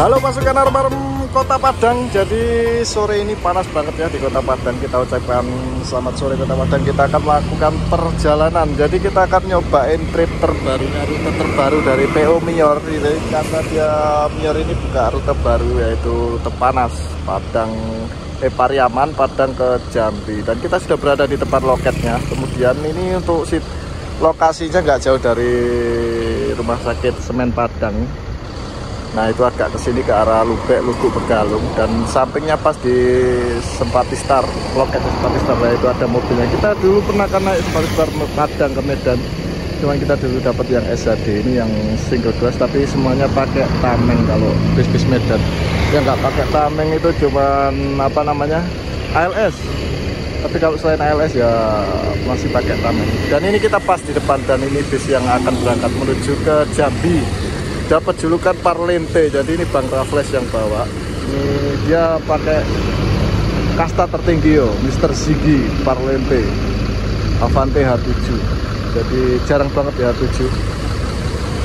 Halo pasukan Armarem Kota Padang. Jadi sore ini panas banget ya di Kota Padang. Kita ucapkan selamat sore Kota Padang. Kita akan melakukan perjalanan. Jadi kita akan nyobain trip terbaru, rute terbaru dari PO Mior ini. Karena dia Mior ini buka rute baru, yaitu rute panas Padang Pariaman, Padang ke Jambi. Dan kita sudah berada di tempat loketnya. Kemudian ini untuk lokasinya nggak jauh dari Rumah Sakit Semen Padang. Nah itu agak kesini ke arah Luguk Begalung, dan sampingnya pas di Sempatistar, loket Sempatistar itu ada mobilnya. Kita dulu pernah kan naik Sempatistar Padang ke Medan, cuman kita dulu dapat yang SHD, ini yang single glass tapi semuanya pakai tameng. Kalau bis Medan yang nggak pakai tameng itu cuman apa namanya ALS, tapi kalau selain ALS ya masih pakai tameng. Dan ini kita pas di depan, dan ini bis yang akan berangkat menuju ke Jambi. Dapat julukan Parlente, jadi ini Bang Raffles yang bawa. Ini dia pakai kasta tertinggi yo, Mr. Ziggy Parlente Avante H7. Jadi jarang banget ya H7.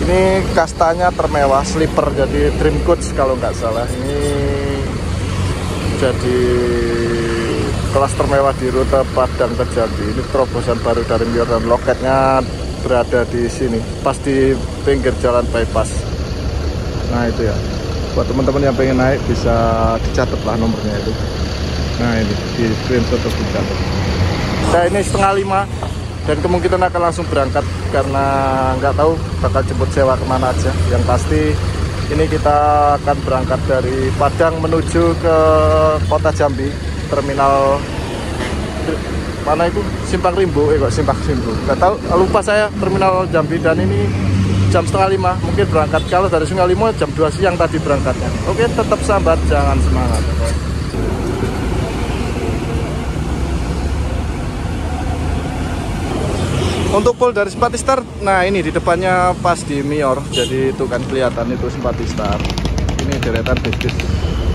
Ini kastanya termewah, sleeper, jadi dream coach kalau nggak salah. Ini jadi kelas termewah di rute Padang ke Jambi. Ini terobosan baru dari Mior, dan loketnya berada di sini, pas di pinggir jalan bypass. Nah itu ya, buat teman-teman yang pengen naik bisa dicatat lah nomornya itu. Nah ini di screenshot atau dicatat. Nah ini 4:30 dan kemungkinan akan langsung berangkat karena nggak tahu bakal jemput sewa kemana aja. Yang pasti ini kita akan berangkat dari Padang menuju ke kota Jambi, terminal mana itu, Simpang Rimbo, Simpang Rimbo, nggak tahu, lupa saya, terminal Jambi. Dan ini jam 4:30 mungkin berangkat. Kalau dari Sungai Limo jam 2 siang tadi berangkatnya. Oke, tetap sambat, jangan semangat. Untuk pol dari Sempatistar, nah ini di depannya pas di Mior, jadi itu kan kelihatan itu Sempatistar. Ini deretan bis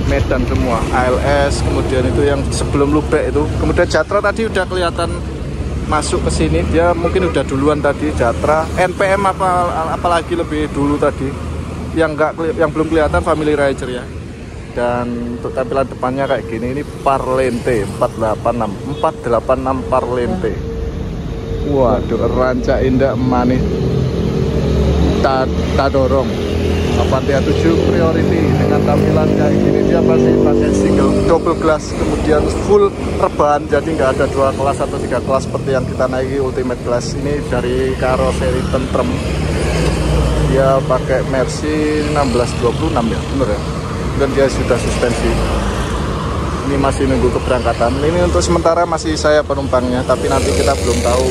Medan semua, ALS, kemudian itu yang sebelum Lubek itu, kemudian Jatra tadi udah kelihatan masuk ke sini, dia mungkin udah duluan tadi. Jatra, NPM apalagi lebih dulu tadi. Yang belum kelihatan Family Ranger ya. Dan untuk tampilan depannya kayak gini, ini Parlente 486 Parlente. Waduh, rancak indah manis. Tak dorong. Avante H7 Priority dengan tampilan kayak gini, dia masih pakai single double glass, kemudian full rebahan, jadi nggak ada 2 kelas atau 3 kelas seperti yang kita naiki Ultimate Class. Ini dari karoseri tentrem, dia pakai Mercy 1626 ya, bener ya, dan dia sudah suspensi. Ini masih nunggu keberangkatan. Ini untuk sementara masih saya penumpangnya, tapi nanti kita belum tahu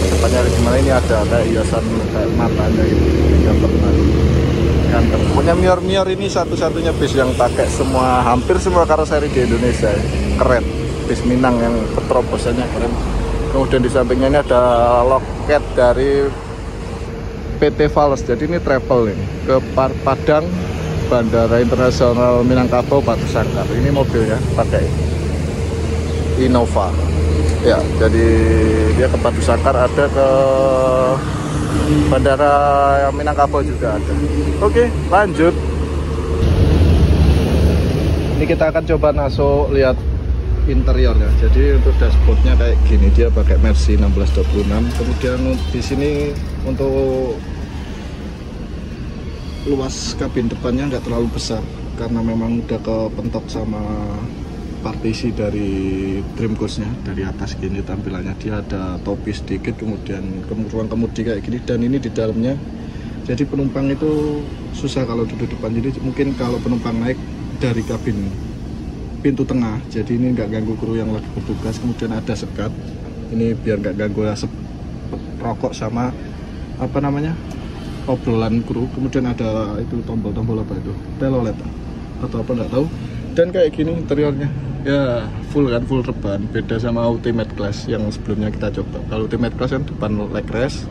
kedepannya gimana. Ini ada kayak hiasan kayak matanya gitu, yang ganteng. Pokoknya Mior ini satu-satunya bis yang pakai hampir semua karoseri di Indonesia ya. Keren, bis Minang yang terobosannya keren. Kemudian di sampingnya ini ada loket dari PT Fales, jadi ini travel ini ke Padang, Bandara Internasional Minangkabau Batu Sangkar. Ini mobilnya pakai Innova ya, jadi dia ke Batu Sangkar, ada ke Bandara Minangkabau juga ada. Oke, lanjut. Ini kita akan coba masuk lihat interiornya. Jadi untuk dashboardnya kayak gini, dia pakai Mercy 1626. Kemudian di sini untuk luas kabin depannya nggak terlalu besar karena memang udah kepentok sama partisi dari trim coachnya. Dari atas gini tampilannya, dia ada topi sedikit, kemudian ruang kemudi kayak gini, dan ini di dalamnya. Jadi penumpang itu susah kalau duduk depan, jadi mungkin kalau penumpang naik dari kabin pintu tengah, jadi ini nggak ganggu kru yang lagi bertugas. Kemudian ada sekat, ini biar nggak ganggu asap rokok sama apa namanya obrolan kru. Kemudian ada itu tombol-tombol apa itu, telolet atau apa nggak tahu. Dan kayak gini interiornya ya, full rebahan, beda sama Ultimate Class yang sebelumnya kita coba. Kalau Ultimate Class kan depan leg rest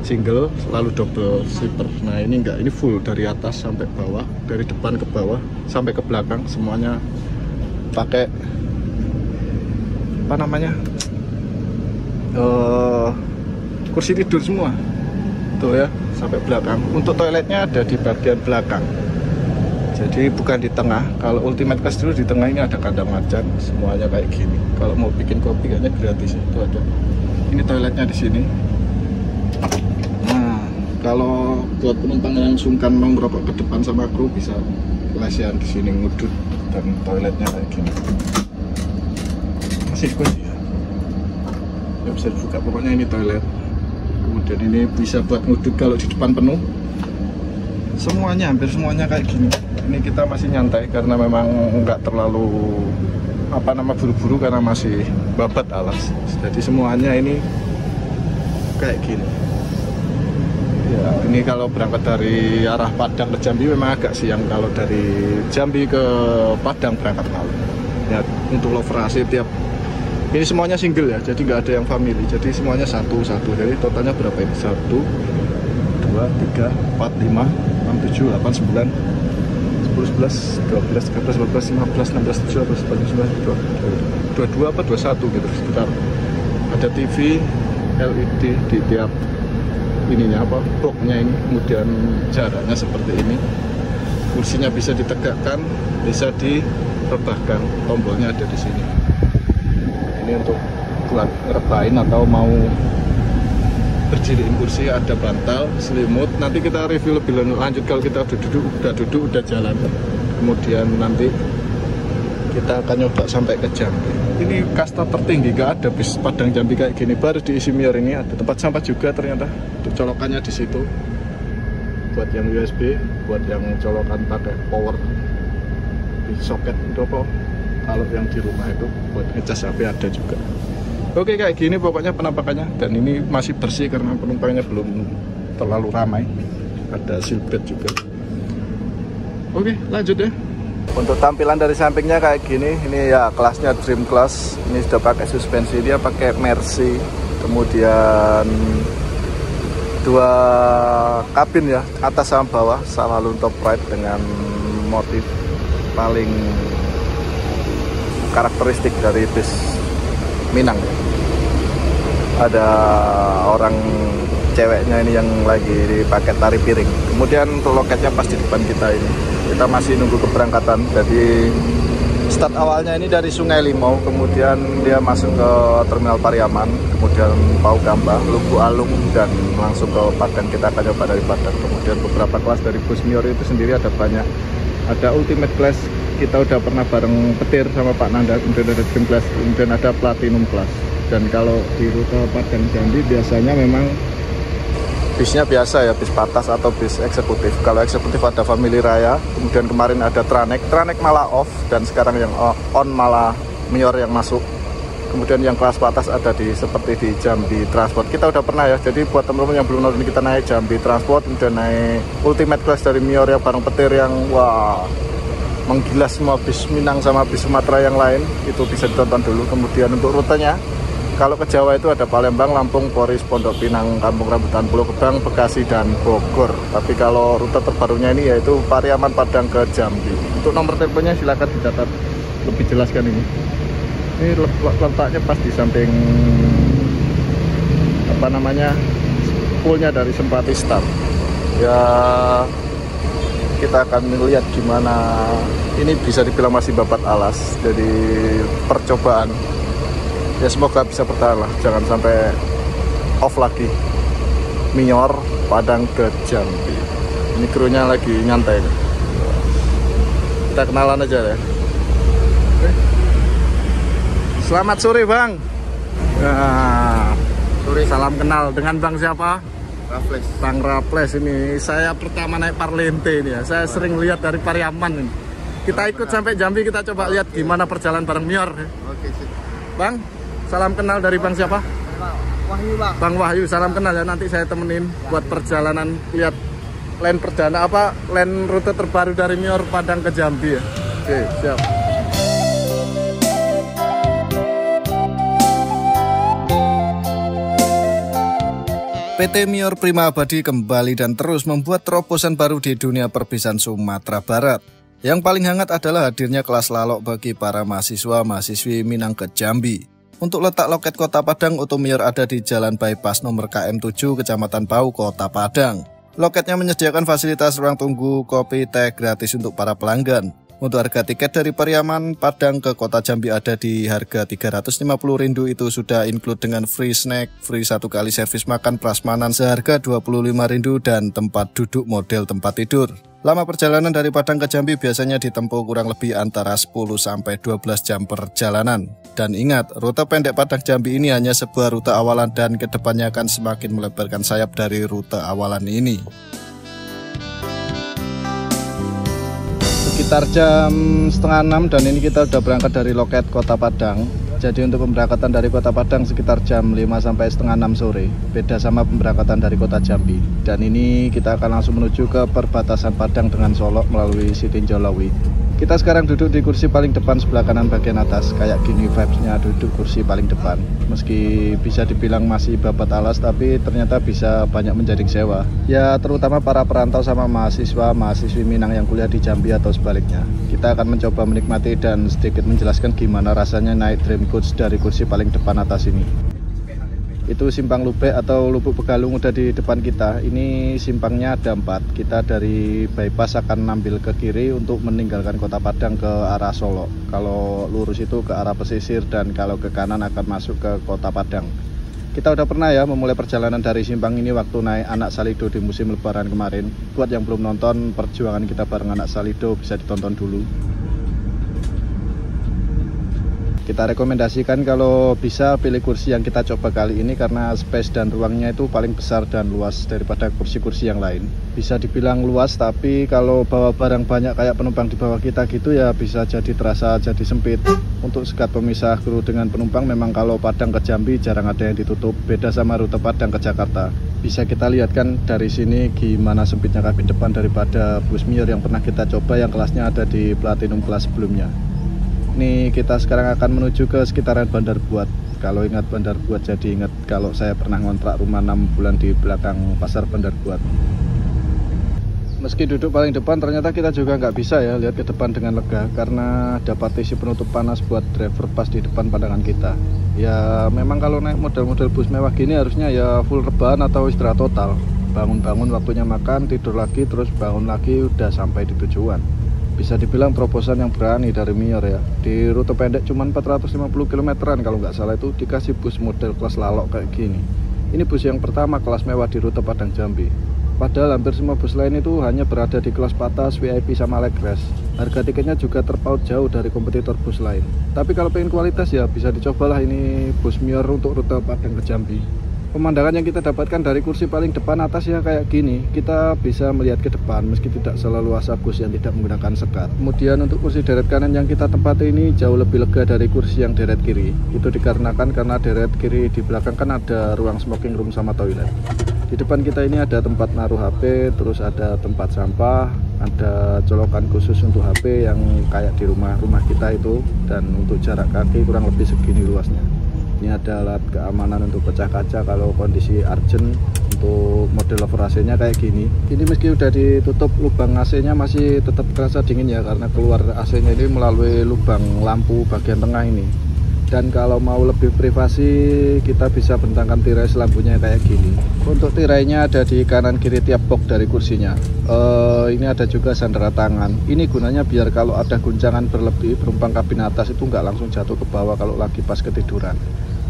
single, lalu double sleeper. Nah ini enggak, ini full dari atas sampai bawah, dari depan ke bawah sampai ke belakang, semuanya pakai apa namanya kursi tidur semua tuh ya, sampai belakang. Untuk toiletnya ada di bagian belakang, Jadi bukan di tengah. Kalau Ultimate Class dulu di tengah ini ada kandang macan, semuanya kayak gini. Kalau mau bikin kopi kayaknya gratis itu ada. Ini toiletnya di sini. Nah, kalau buat penumpang yang sungkan mau ngerokok ke depan sama kru bisa lesehan di sini ngudut, dan toiletnya kayak gini. Masih kunci ya. Ya bisa dibuka, pokoknya ini toilet. Kemudian ini bisa buat ngudut kalau di depan penuh. Semuanya, hampir semuanya kayak gini. Ini kita masih nyantai karena memang nggak terlalu buru-buru karena masih babat alas. Jadi semuanya ini kayak gini. Ya, ini kalau berangkat dari arah Padang ke Jambi memang agak siang. Kalau dari Jambi ke Padang berangkat malam. Ya, untuk loverasi tiap ini semuanya single ya, jadi nggak ada yang family. Jadi semuanya satu-satu. Jadi totalnya berapa ini? 1, 2, 3, 4, 5, 6, 7, 8, 9, 10, 11, 12, 13, 14, 15, 16, 17, 18, 19, 22 apa 21 gitu sekitar. Ada TV LED di tiap ininya bloknya ini. Kemudian jaraknya seperti ini. Kursinya bisa ditegakkan, bisa direbahkan. Tombolnya ada di sini. Ini untuk buat ngerebahin atau mau berdiriin kursi, ada bantal, selimut. Nanti kita review lebih lanjut kalau kita udah duduk, udah jalan. Kemudian nanti kita akan nyoba sampai ke Jambi. Ini kasta tertinggi, gak ada bis Padang Jambi kayak gini. Baru diisi Mior ini ada tempat sampah juga ternyata. Untuk colokannya di situ. Buat yang USB, buat yang colokan pakai power di soket itu kok. Kalau yang di rumah itu buat ngecas HP ada juga. Oke, kayak gini pokoknya penampakannya. Dan ini masih bersih karena penumpangnya belum terlalu ramai. Ada seatbelt juga. Oke, lanjut ya. Untuk tampilan dari sampingnya kayak gini. Ini ya kelasnya Dream Class. Ini sudah pakai suspensi, dia pakai Mercy. Kemudian 2 kabin ya, atas sama bawah, salon top right dengan motif paling karakteristik dari bis Minang. Ada orang ceweknya ini yang lagi dipakai tari piring. Kemudian untuk loketnya pas di depan kita ini. Kita masih nunggu keberangkatan. Jadi start awalnya ini dari Sungai Limau, kemudian dia masuk ke Terminal Pariaman, kemudian Pau Gambah, Lubu Alung, dan langsung ke Padang. Kita akan coba dari Padang. Kemudian beberapa kelas dari bus Mior itu sendiri ada banyak. Ada Ultimate Class, kita udah pernah bareng petir sama Pak Nanda. Kemudian ada Dream Class, kemudian ada Platinum Class. Dan kalau di rute Padang Jambi biasanya memang bisnya biasa ya, bis patas atau bis eksekutif. Kalau eksekutif ada Family Raya, kemudian kemarin ada Tranek malah off, dan sekarang yang on malah Mior yang masuk. Kemudian yang kelas patas ada seperti di Jambi Transport. Kita udah pernah ya, jadi buat teman-teman yang belum nonton, kita naik Jambi Transport, kemudian naik Ultimate Class dari Mior yang bareng petir yang wah menggilas semua bis Minang sama bis Sumatera yang lain. Itu bisa ditonton dulu. Kemudian untuk rutenya, kalau ke Jawa itu ada Palembang, Lampung, Poris, Pondok Pinang, Kampung Rambutan, Pulau Gebang, Bekasi, dan Bogor. Tapi kalau rute terbarunya ini yaitu Pariaman Padang ke Jambi. Untuk nomor teleponnya silakan dicatat lebih jelaskan ini. Ini letaknya pas di samping poolnya dari Sempati Star. Ya kita akan melihat gimana ini, bisa dibilang masih babat alas. Jadi percobaan. Ya semoga bisa bertahan lah, jangan sampai off lagi. Mior Padang ke Jambi. Ini krunya lagi nyantai nih. Kita kenalan aja ya. Selamat sore Bang. Nah, sore, salam kenal. Dengan Bang siapa? Raffles. Bang Raffles ini. Saya pertama naik Parlente ini ya. Saya sering lihat dari Pariaman ini. Kita ikut sampai Jambi, kita coba lihat gimana perjalanan bareng Mior. Oke, sip. Bang, salam kenal dari Bang siapa? Wahyu, Bang. Bang Wahyu, salam kenal ya. Nanti saya temenin buat perjalanan, lihat line rute terbaru dari Mior Padang ke Jambi ya. Oke, siap. PT Mior Prima Abadi kembali dan terus membuat terobosan baru di dunia perbisan Sumatera Barat. Yang paling hangat adalah hadirnya kelas lalok bagi para mahasiswa-mahasiswi Minang ke Jambi. Untuk letak loket Kota Padang, Oto Mior ada di Jalan Bypass nomor KM 7, Kecamatan Pau, Kota Padang. Loketnya menyediakan fasilitas ruang tunggu, kopi, teh gratis untuk para pelanggan. Untuk harga tiket dari Pariaman Padang ke Kota Jambi ada di harga Rp350.000, itu sudah include dengan free snack, free 1 kali servis makan prasmanan seharga Rp25.000 dan tempat duduk model tempat tidur. Lama perjalanan dari Padang ke Jambi biasanya ditempuh kurang lebih antara 10-12 jam perjalanan. Dan ingat, rute pendek Padang Jambi ini hanya sebuah rute awalan dan kedepannya akan semakin melebarkan sayap dari rute awalan ini. Sekitar jam 5:30 dan ini kita udah berangkat dari loket Kota Padang. Jadi untuk pemberangkatan dari Kota Padang sekitar jam 5 sampai setengah 6 sore. Beda sama pemberangkatan dari Kota Jambi. Dan ini kita akan langsung menuju ke perbatasan Padang dengan Solok melalui Sitinjau Lawi. Kita sekarang duduk di kursi paling depan sebelah kanan bagian atas. Kayak gini vibes-nya duduk kursi paling depan. Meski bisa dibilang masih babat alas, tapi ternyata bisa banyak menjadi sewa. Ya terutama para perantau sama mahasiswi Minang yang kuliah di Jambi atau sebaliknya. Kita akan mencoba menikmati dan sedikit menjelaskan gimana rasanya naik Dream Coach dari kursi paling depan atas ini. Itu simpang Lubek atau Lubuk Begalung udah di depan kita. Ini simpangnya ada 4. Kita dari bypass akan ambil ke kiri untuk meninggalkan Kota Padang ke arah Solok. Kalau lurus itu ke arah pesisir dan kalau ke kanan akan masuk ke Kota Padang. Kita udah pernah ya memulai perjalanan dari simpang ini waktu naik Anak Salido di musim lebaran kemarin. Buat yang belum nonton perjuangan kita bareng Anak Salido bisa ditonton dulu. Kita rekomendasikan kalau bisa pilih kursi yang kita coba kali ini karena space dan ruangnya itu paling besar dan luas daripada kursi-kursi yang lain. Bisa dibilang luas, tapi kalau bawa barang banyak kayak penumpang di bawah kita gitu ya bisa jadi terasa jadi sempit. Untuk sekat pemisah kru dengan penumpang memang kalau Padang ke Jambi jarang ada yang ditutup, beda sama rute Padang ke Jakarta. Bisa kita lihat kan dari sini gimana sempitnya kabin depan daripada bus Mior yang pernah kita coba yang kelasnya ada di Platinum kelas sebelumnya. Ini kita sekarang akan menuju ke sekitaran Bandar Buat. Kalau ingat Bandar Buat jadi ingat kalau saya pernah ngontrak rumah 6 bulan di belakang pasar Bandar Buat. Meski duduk paling depan ternyata kita juga nggak bisa ya lihat ke depan dengan lega karena ada partisi penutup panas buat driver pas di depan pandangan kita. Ya memang kalau naik model-model bus mewah gini harusnya ya full rebahan atau istirahat total. Bangun-bangun waktunya makan, tidur lagi, terus bangun lagi udah sampai di tujuan. Bisa dibilang terobosan yang berani dari Mior ya. Di rute pendek cuma 450 km-an kalau nggak salah itu dikasih bus model kelas lalok kayak gini. Ini bus yang pertama kelas mewah di rute Padang Jambi. Padahal hampir semua bus lain itu hanya berada di kelas patas, VIP sama legres. Harga tiketnya juga terpaut jauh dari kompetitor bus lain. Tapi kalau pengen kualitas ya bisa dicobalah ini bus Mior untuk rute Padang ke Jambi. Pemandangan yang kita dapatkan dari kursi paling depan atas ya kayak gini. Kita bisa melihat ke depan meski tidak selalu asa bus yang tidak menggunakan sekat. Kemudian untuk kursi deret kanan yang kita tempati ini jauh lebih lega dari kursi yang deret kiri. Itu dikarenakan karena deret kiri di belakang kan ada ruang smoking room sama toilet. Di depan kita ini ada tempat naruh HP, terus ada tempat sampah, ada colokan khusus untuk HP yang kayak di rumah kita itu, dan untuk jarak kaki kurang lebih segini luasnya. Ini ada alat keamanan untuk pecah kaca kalau kondisi urgent. Untuk model over AC-nya kayak gini. Ini meski udah ditutup, lubang AC-nya masih tetap terasa dingin ya karena keluar AC-nya ini melalui lubang lampu bagian tengah ini. Dan kalau mau lebih privasi kita bisa bentangkan tirai selambunya kayak gini. Untuk tirainya ada di kanan kiri tiap box dari kursinya. Ini ada juga sandera tangan. Ini gunanya biar kalau ada guncangan berlebih penumpang kabin atas itu nggak langsung jatuh ke bawah kalau lagi pas ketiduran.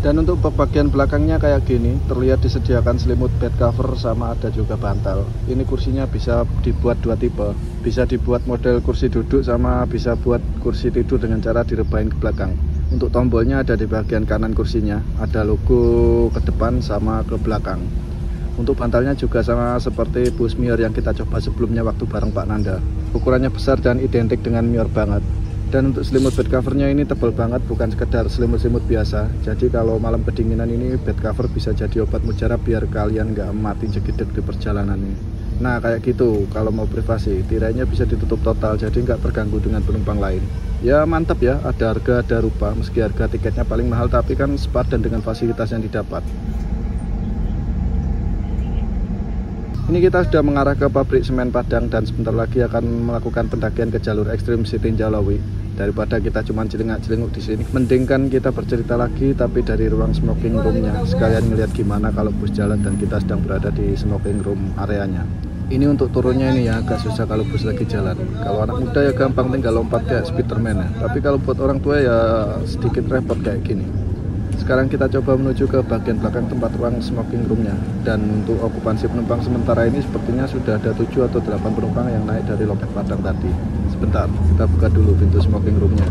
Dan untuk bagian belakangnya kayak gini, terlihat disediakan selimut bed cover sama ada juga bantal. Ini kursinya bisa dibuat 2 tipe. Bisa dibuat model kursi duduk sama bisa buat kursi tidur dengan cara direbahin ke belakang. Untuk tombolnya ada di bagian kanan kursinya, ada logo ke depan sama ke belakang. Untuk bantalnya juga sama seperti bus Mior yang kita coba sebelumnya waktu bareng Pak Nanda. Ukurannya besar dan identik dengan Mior banget. Dan untuk selimut bed covernya ini tebal banget, bukan sekedar selimut-selimut biasa. Jadi kalau malam kedinginan ini bed cover bisa jadi obat mujarab biar kalian nggak mati jegedeg di perjalanan ini. Nah kayak gitu, kalau mau privasi tirainya bisa ditutup total jadi nggak terganggu dengan penumpang lain. Ya mantap ya, ada harga ada rupa. Meski harga tiketnya paling mahal tapi kan sepadan dengan fasilitas yang didapat. Ini kita sudah mengarah ke pabrik semen Padang dan sebentar lagi akan melakukan pendakian ke jalur ekstrim Sitinjau Lawi. Daripada kita cuma celingak-celinguk di sini, mending kan kita bercerita lagi tapi dari ruang smoking roomnya, sekalian ngeliat gimana kalau bus jalan dan kita sedang berada di smoking room areanya. Ini untuk turunnya ini ya agak susah kalau bus lagi jalan. Kalau anak muda ya gampang, tinggal lompat kayak Spiderman ya. Tapi kalau buat orang tua ya sedikit repot kayak gini. Sekarang kita coba menuju ke bagian belakang tempat ruang smoking roomnya. Dan untuk okupansi penumpang sementara ini sepertinya sudah ada 7 atau 8 penumpang yang naik dari loket Padang tadi. Sebentar, kita buka dulu pintu smoking roomnya.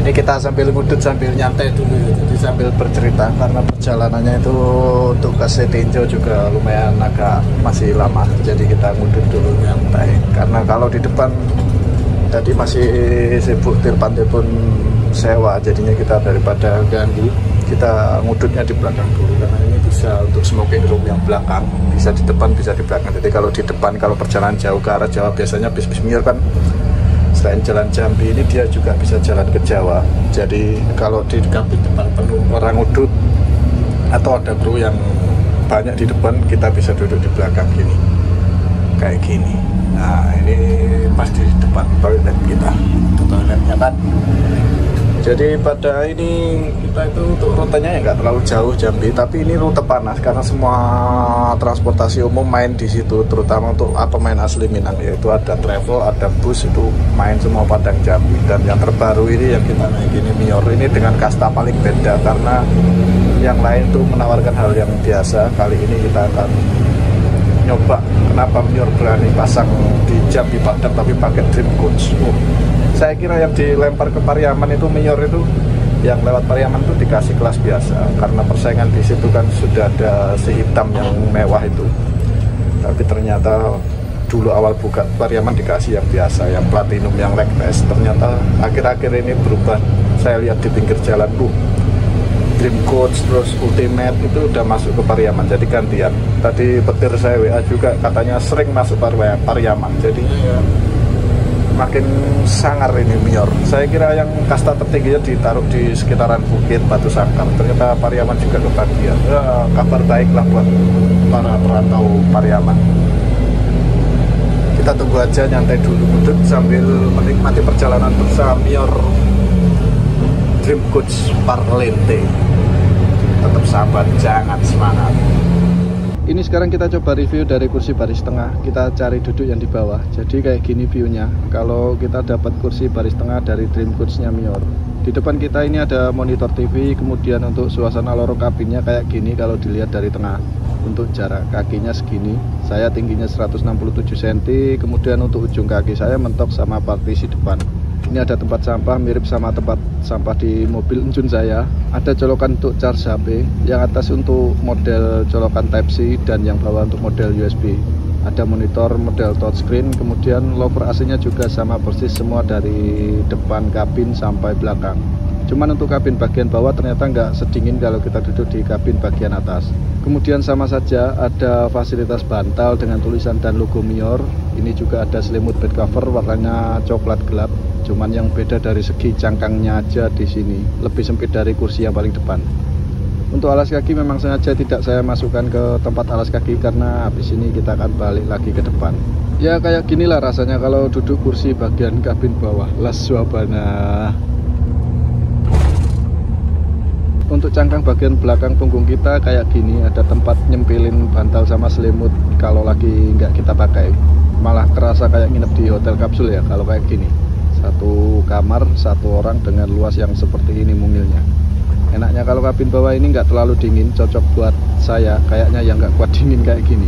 Kita sambil ngudut sambil nyantai dulu ya. Jadi sambil bercerita karena perjalanannya itu untuk ke Setinjo juga lumayan agak masih lama, jadi kita ngudut dulu nyantai karena kalau di depan tadi masih sibuk telepon sewa, jadinya kita daripada ganggu kita ngudutnya di belakang dulu karena ini bisa untuk smoking room yang belakang, bisa di depan bisa di belakang. Jadi kalau di depan kalau perjalanan jauh ke arah Jawa biasanya bis-bis minor kan selain jalan Jambi ini dia juga bisa jalan ke Jawa. Jadi kalau di kabin depan penuh orang udut atau ada kru yang banyak di depan, kita bisa duduk di belakang gini kayak gini. Nah ini pas di depan toilet kita, itu toiletnya kan. Jadi pada ini kita itu untuk rutenya ya nggak terlalu jauh Jambi, tapi ini rute panas karena semua transportasi umum main di situ, terutama untuk pemain asli Minang, yaitu ada travel, ada bus, itu main semua Padang Jambi. Dan yang terbaru ini yang kita naik ini Mior, ini dengan kasta paling beda karena yang lain tuh menawarkan hal yang biasa. Kali ini kita akan nyoba kenapa Mior berani pasang di Jambi Padang tapi pakai Dream Coach. Saya kira yang dilempar ke Pariaman itu Mior itu, yang lewat Pariaman itu dikasih kelas biasa karena persaingan di situ kan sudah ada si hitam yang mewah itu. Tapi ternyata dulu awal buka Pariaman dikasih yang biasa, yang platinum, yang leg test. Ternyata akhir-akhir ini berubah. Saya lihat di pinggir jalan Dream Coach terus Ultimate itu udah masuk ke Pariaman, jadi gantian. Tadi petir saya WA juga katanya sering masuk Pariaman, jadi makin sangar ini Mior. Saya kira yang kasta tertingginya ditaruh di sekitaran Bukit Batu Sangkar, ternyata Pariaman juga kebagian. Ya, kabar baiklah buat para perantau Pariaman. Kita tunggu aja, nyantai dulu ngudut sambil menikmati perjalanan bersama Mior Dream Coach Parlente. Tetap sabar, jangan semangat. Ini sekarang kita coba review dari kursi baris tengah. Kita cari duduk yang di bawah. Jadi kayak gini viewnya. Kalau kita dapat kursi baris tengah dari Dream Coach-nya Mior, di depan kita ini ada monitor TV. Kemudian untuk suasana lorong kabinnya kayak gini kalau dilihat dari tengah. Untuk jarak kakinya segini, saya tingginya 167 cm. Kemudian untuk ujung kaki saya mentok sama partisi depan. Ini ada tempat sampah mirip sama tempat sampah di mobil Encun saya. Ada colokan untuk charge HP, yang atas untuk model colokan Type-C dan yang bawah untuk model USB. Ada monitor model touchscreen, kemudian lover AC-nya juga sama persis semua dari depan kabin sampai belakang. Cuman untuk kabin bagian bawah ternyata nggak sedingin kalau kita duduk di kabin bagian atas. Kemudian sama saja ada fasilitas bantal dengan tulisan dan logo Mior. Ini juga ada selimut bed cover warnanya coklat gelap. Cuman yang beda dari segi cangkangnya aja di sini, lebih sempit dari kursi yang paling depan. Untuk alas kaki memang sengaja tidak saya masukkan ke tempat alas kaki karena habis ini kita akan balik lagi ke depan. Ya kayak ginilah rasanya kalau duduk kursi bagian kabin bawah. Las suabana. Untuk cangkang bagian belakang punggung kita kayak gini, ada tempat nyempilin bantal sama selimut kalau lagi nggak kita pakai. Malah kerasa kayak nginep di hotel kapsul ya kalau kayak gini. Satu kamar, satu orang dengan luas yang seperti ini mungilnya. Enaknya kalau kabin bawah ini nggak terlalu dingin, cocok buat saya. Kayaknya yang nggak kuat dingin kayak gini.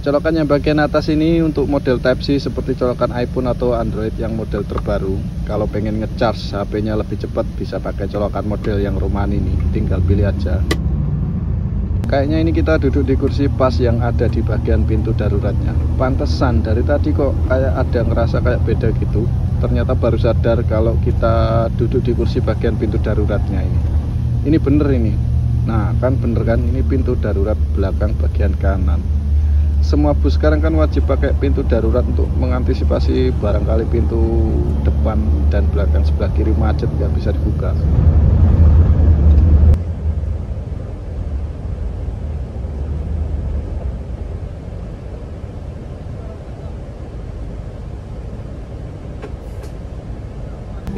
Colokan yang bagian atas ini untuk model Type-C seperti colokan iPhone atau Android yang model terbaru. Kalau pengen ngecharge HP-nya lebih cepat bisa pakai colokan model yang Roman ini, tinggal pilih aja. Kayaknya ini kita duduk di kursi pas yang ada di bagian pintu daruratnya. Pantesan dari tadi kok kayak ada ngerasa kayak beda gitu. Ternyata baru sadar kalau kita duduk di kursi bagian pintu daruratnya ini. Ini bener ini. Nah kan bener kan, ini pintu darurat belakang bagian kanan. Semua bus sekarang kan wajib pakai pintu darurat untuk mengantisipasi barangkali pintu depan dan belakang sebelah kiri macet nggak bisa dibuka.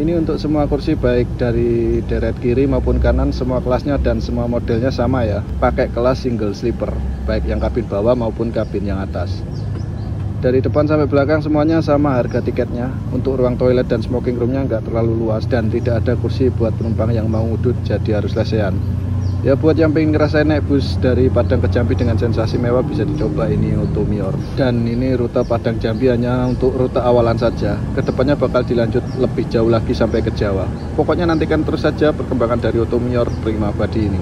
Ini untuk semua kursi baik dari deret kiri maupun kanan, semua kelasnya dan semua modelnya sama ya. Pakai kelas single sleeper, baik yang kabin bawah maupun kabin yang atas. Dari depan sampai belakang semuanya sama harga tiketnya. Untuk ruang toilet dan smoking roomnya nggak terlalu luas dan tidak ada kursi buat penumpang yang mau ngudut, jadi harus lesehan. Ya buat yang pengen ngerasain naik bus dari Padang ke Jambi dengan sensasi mewah bisa dicoba ini Otomior. Dan ini rute Padang Jambi hanya untuk rute awalan saja. Kedepannya bakal dilanjut lebih jauh lagi sampai ke Jawa. Pokoknya nantikan terus saja perkembangan dari Otomior Prima Abadi ini.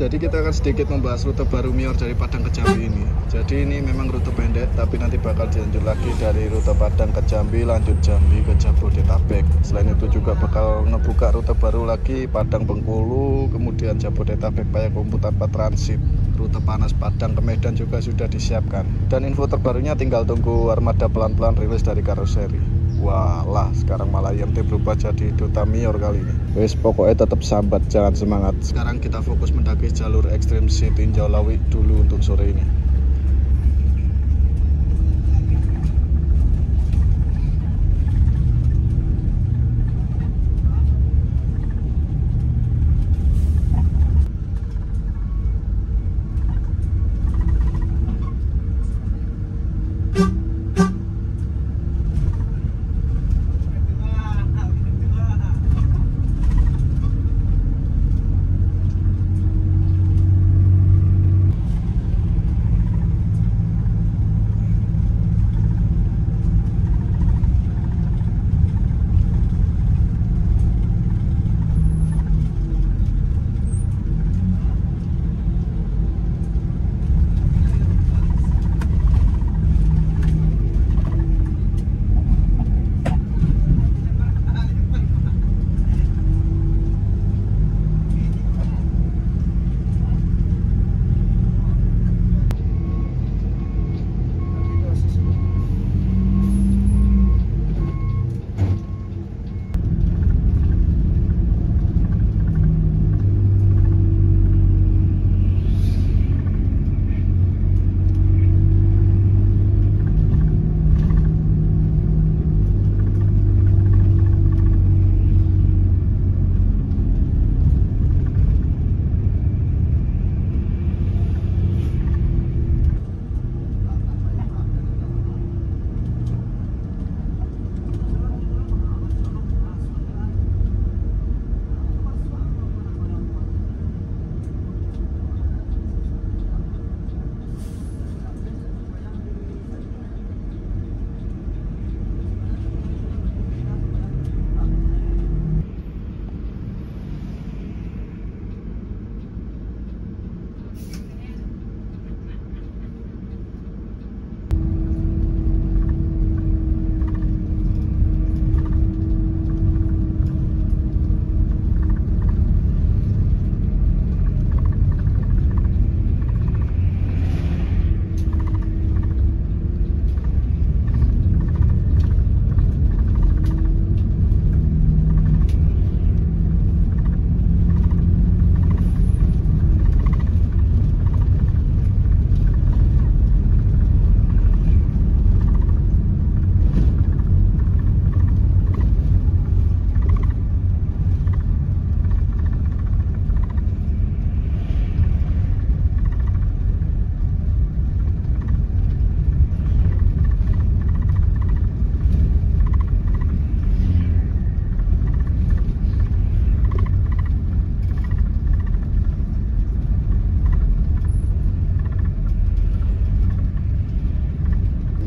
Jadi kita akan sedikit membahas rute baru Mior dari Padang ke Jambi ini. Jadi ini memang rute pendek, tapi nanti bakal dilanjut lagi dari rute Padang ke Jambi, lanjut Jambi ke Jabodetabek. Selain itu juga bakal ngebuka rute baru lagi Padang Bengkulu, kemudian Jabodetabek Payakumbuh tanpa transit. Rute panas Padang ke Medan juga sudah disiapkan. Dan info terbarunya tinggal tunggu armada pelan-pelan rilis dari karoseri. Walah, sekarang malah IMT berubah jadi Duta Mior kali ini. Wes pokoknya tetap sambat, jangan semangat. Sekarang kita fokus mendaki jalur ekstrim Sitinjau Lawi dulu untuk sore ini.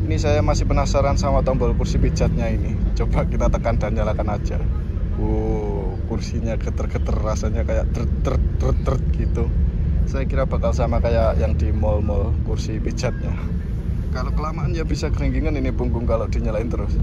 Ini saya masih penasaran sama tombol kursi pijatnya ini. Coba kita tekan dan nyalakan aja. Kursinya geter-geter, rasanya kayak ter gitu. Saya kira bakal sama kayak yang di mall-mall kursi pijatnya. Kalau kelamaan ya bisa kerenggingan ini punggung kalau dinyalain terus.